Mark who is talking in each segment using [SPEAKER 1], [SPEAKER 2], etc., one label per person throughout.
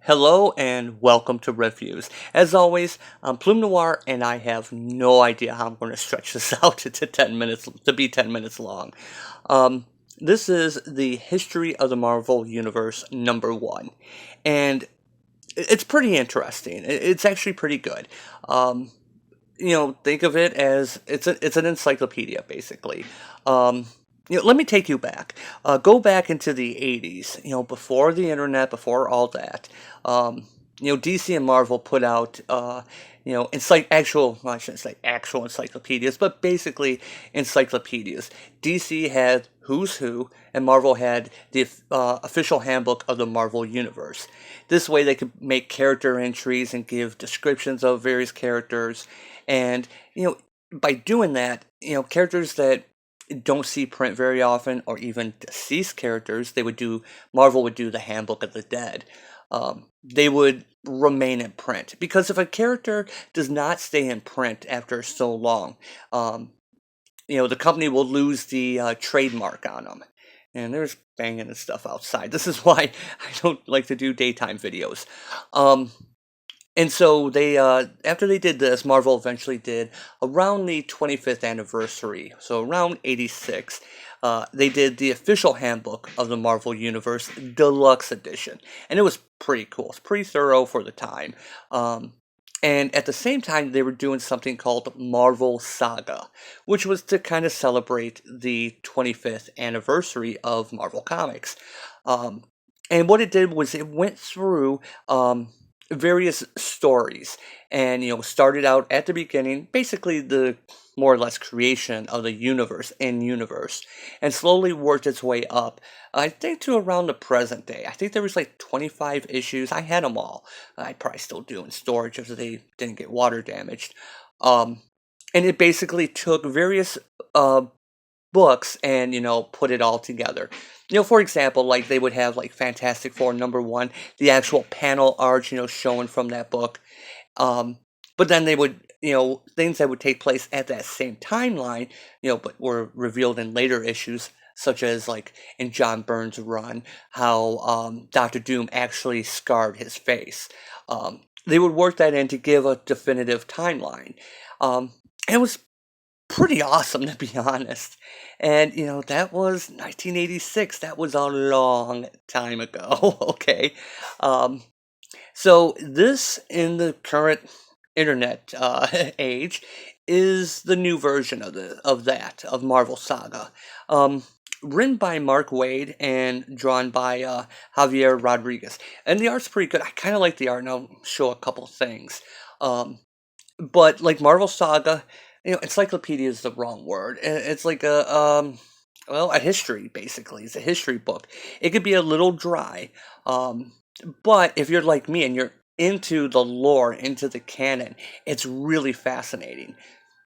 [SPEAKER 1] Hello and welcome to Reviews. As always, I'm Plume Noir and I have no idea how I'm going to stretch this out to 10 minutes, to be 10 minutes long. This is the History of the Marvel Universe #1. And it's pretty interesting. It's actually pretty good. Um, think of it as it's an encyclopedia basically. Um, let me take you back. Go back into the '80s. Before the internet, before all that. Um, DC and Marvel put out well, I shouldn't say actual encyclopedias, but basically encyclopedias. DC had Who's Who, and Marvel had the official handbook of the Marvel Universe. This way, they could make character entries and give descriptions of various characters and, by doing that, characters that don't see print very often or even deceased characters, Marvel would do the Handbook of the Dead. They would remain in print because if a character does not stay in print after so long, um, the company will lose the trademark on them. And there's banging and stuff outside. This is why I don't like to do daytime videos. Um, and so after they did this, Marvel eventually did around the 25th anniversary, so around '86. They did the official handbook of the Marvel Universe Deluxe Edition, and it was pretty cool. It's pretty thorough for the time. Um, and at the same time, they were doing something called Marvel Saga, which was to kind of celebrate the 25th anniversary of Marvel Comics. Um, and what it did was it went through various stories and started out at the beginning, basically the more or less creation of the universe in universe, and slowly worked its way up, I think, to around the present day. I think there was like 25 issues. I had them all. I probably still do in storage if they didn't get water damaged. um, and it basically took various books and put it all together. For example, like they would have like Fantastic Four #1, the actual panel art showing from that book. But then they would, things that would take place at that same timeline, but were revealed in later issues, such as like in John Byrne's run, how Doctor Doom actually scarred his face. They would work that in to give a definitive timeline. And it was pretty awesome, to be honest. And that was 1986. That was a long time ago. Okay. um so this, in the current internet age, is the new version of Marvel Saga. um Written by Mark Waid and drawn by Javier Rodriguez, and the art's pretty good. I kind of like the art, and I'll show a couple things. Um but like Marvel Saga, encyclopedia is the wrong word. It's like a history, basically. It's a history book. It could be a little dry, um, but if you're like me and you're into the lore, into the canon, it's really fascinating.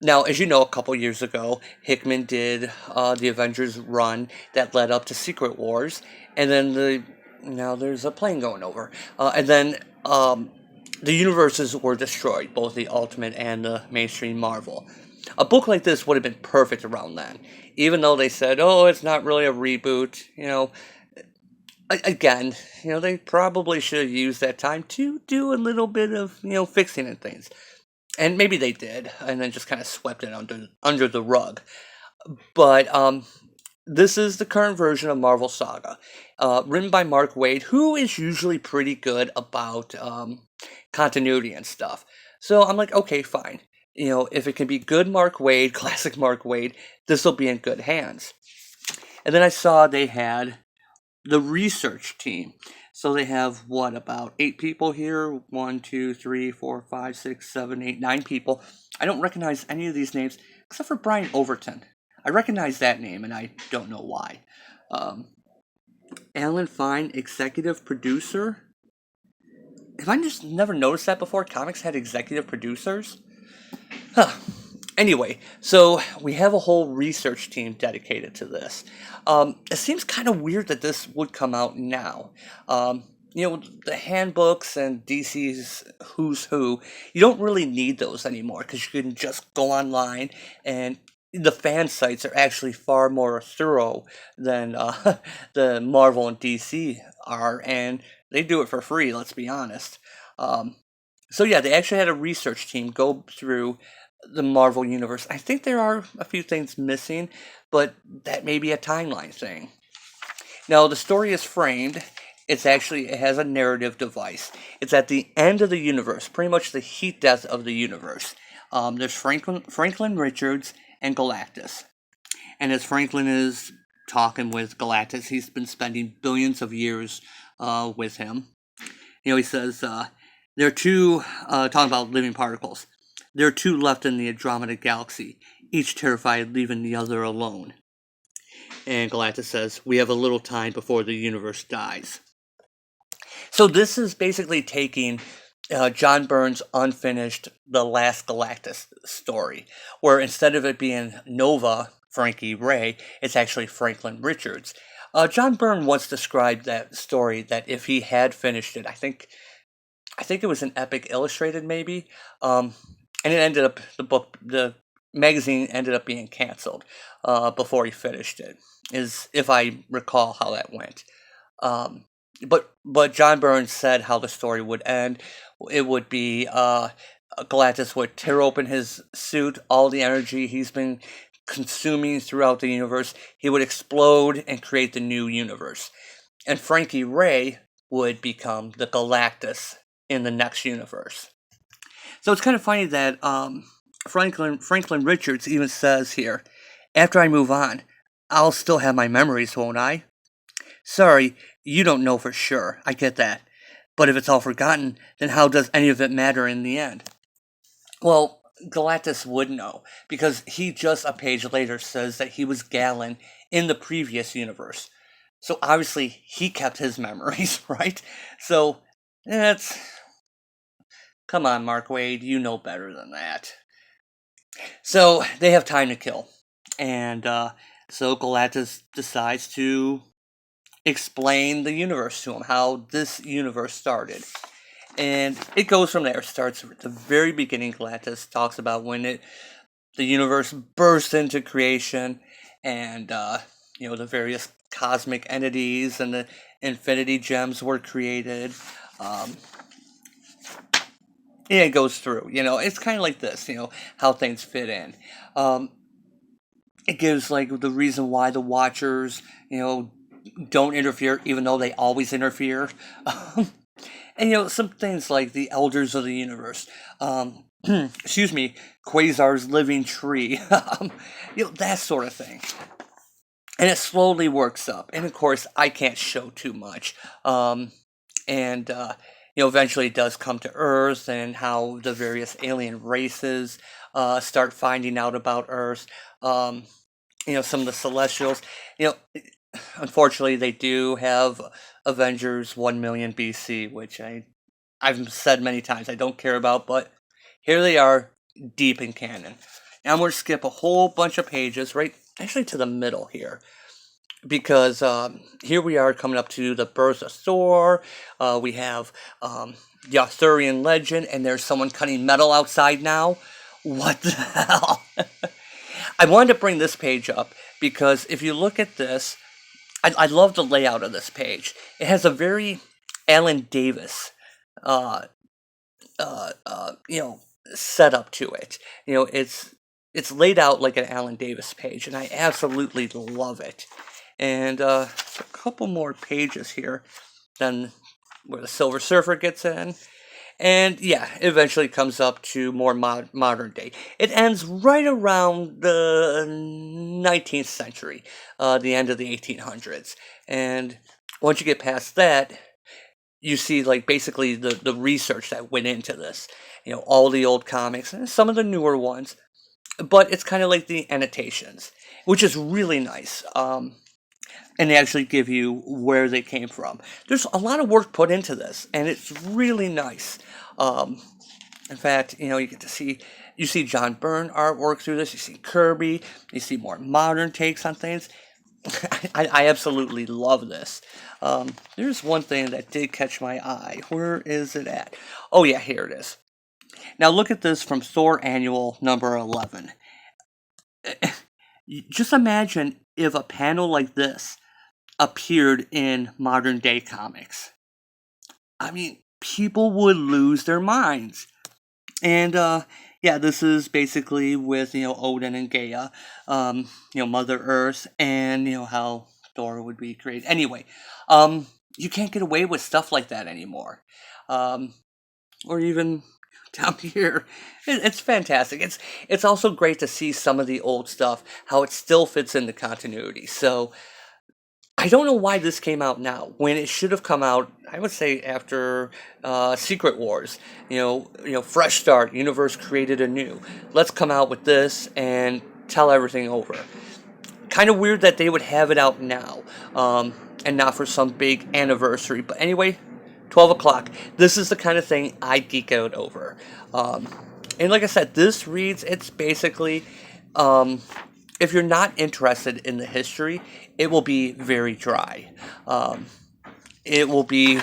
[SPEAKER 1] Now, as you know, a couple years ago, Hickman did the Avengers run that led up to Secret Wars, and then now there's a plane going over, and then the universes were destroyed, both the Ultimate and the mainstream Marvel. A book like this would have been perfect around then, even though they said, "Oh, it's not really a reboot." Again, they probably should have used that time to do a little bit of fixing and things, and maybe they did, and then just kind of swept it under the rug. But this is the current version of Marvel Saga, written by Mark Waid, who is usually pretty good about continuity and stuff. So I'm like, okay, fine. If it can be good Mark Waid, classic Mark Waid, this will be in good hands. And then I saw they had the research team. So they have what, about 8 people here? 1, 2, 3, 4, 5, 6, 7, 8, 9 people. I don't recognize any of these names except for Brian Overton. I recognize that name, and I don't know why. Um, Alan Fine, executive producer. Have I just never noticed that before? Comics had executive producers? Huh. Anyway, so we have a whole research team dedicated to this. It seems kind of weird that this would come out now. The handbooks and DC's Who's Who, you don't really need those anymore because you can just go online, and the fan sites are actually far more thorough than the Marvel and DC are, and they do it for free, let's be honest. Um, so yeah, they actually had a research team go through the Marvel Universe. I think there are a few things missing, but that may be a timeline thing. Now, the story is framed. It has a narrative device. It's at the end of the universe, pretty much the heat death of the universe. There's Franklin Richards and Galactus. And as Franklin is talking with Galactus, he's been spending billions of years with him. He says, there are two, talking about living particles, there are two left in the Andromeda Galaxy, each terrified leaving the other alone. And Galactus says, we have a little time before the universe dies. So this is basically taking John Byrne's unfinished The Last Galactus story, where instead of it being Nova, Frankie Ray, it's actually Franklin Richards. John Byrne once described that story that if he had finished it, I think it was an Epic Illustrated maybe, and it ended up, the magazine ended up being canceled before he finished it, is if I recall how that went. But John Byrne said how the story would end. It would be Galactus would tear open his suit, all the energy he's been consuming throughout the universe. He would explode and create the new universe. And Frankie Ray would become the Galactus in the next universe. So it's kind of funny that Franklin Richards even says here, after I move on, I'll still have my memories, won't I? Sorry, you don't know for sure. I get that. But if it's all forgotten, then how does any of it matter in the end? Well, Galactus would know, because he just a page later says that he was Galen in the previous universe. So obviously he kept his memories, right? So that's... Come on, Mark Waid, you know better than that. So they have time to kill. And so Galactus decides to explain the universe to him, how this universe started. And it goes from there. It starts at the very beginning. Galactus talks about when the universe burst into creation, and the various cosmic entities and the infinity gems were created. It goes through. It's kind of like this. How things fit in. It gives like the reason why the Watchers, don't interfere, even though they always interfere. And some things like the Elders of the Universe, excuse me, Quasar's living tree, that sort of thing. And it slowly works up. And of course, I can't show too much. Eventually it does come to Earth, and how the various alien races start finding out about Earth. Some of the Celestials, unfortunately, they do have Avengers 1 million BC, which I've said many times I don't care about, but here they are, deep in canon. And I'm going to skip a whole bunch of pages, right, actually to the middle here, because here we are coming up to the birth of Thor. We have the Arthurian legend, and there's someone cutting metal outside now. What the hell? I wanted to bring this page up because if you look at this, I love the layout of this page. It has a very Alan Davis, setup to it. It's laid out like an Alan Davis page, and I absolutely love it. And a couple more pages here, then where the Silver Surfer gets in. And yeah, it eventually comes up to more modern day. It ends right around the 19th century, the end of the 1800s. And once you get past that, you see like basically the research that went into this. All the old comics and some of the newer ones. But it's kind of like the annotations, which is really nice. And they actually give you where they came from. There's a lot of work put into this, and it's really nice. In fact, you get to see John Byrne artwork through this. You see Kirby. You see more modern takes on things. I absolutely love this. There's one thing that did catch my eye. Where is it at? Oh yeah, here it is. Now look at this from Thor Annual number 11. Just imagine if a panel like this appeared in modern day comics. I mean, people would lose their minds. And yeah, this is basically with Odin and Gaia, Mother Earth, and how Thor would be created. Anyway, um, you can't get away with stuff like that anymore, um, or even down here. It's fantastic. It's also great to see some of the old stuff, how it still fits into continuity. So I don't know why this came out now when it should have come out. I would say after Secret Wars. Fresh start. Universe created anew. Let's come out with this and tell everything over. Kind of weird that they would have it out now, and not for some big anniversary. But anyway, 12 o'clock. This is the kind of thing I geek out over. Um, and like I said, this reads. It's basically. If you're not interested in the history, it will be very dry. Um, it will be,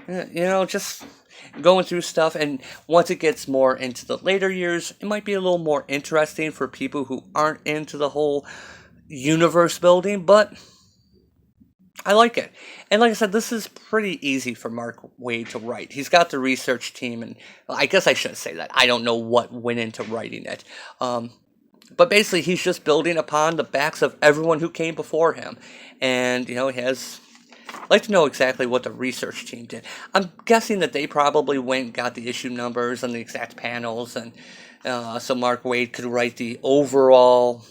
[SPEAKER 1] just going through stuff. And once it gets more into the later years, it might be a little more interesting for people who aren't into the whole universe building, but I like it. And like I said, this is pretty easy for Mark Waid to write. He's got the research team, and well, I guess I shouldn't say that. I don't know what went into writing it. But basically, he's just building upon the backs of everyone who came before him. And, he has. I'd like to know exactly what the research team did. I'm guessing that they probably went and got the issue numbers and the exact panels, and so Mark Waid could write the overall,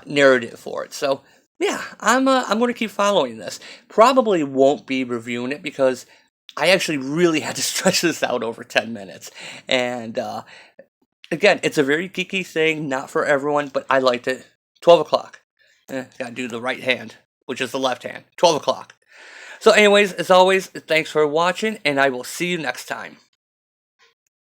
[SPEAKER 1] narrative for it. So, yeah, I'm going to keep following this. Probably won't be reviewing it because I actually really had to stretch this out over 10 minutes. And, again, it's a very geeky thing, not for everyone, but I liked it. 12 o'clock. Gotta do the right hand, which is the left hand. 12 o'clock. So anyways, as always, thanks for watching, and I will see you next time.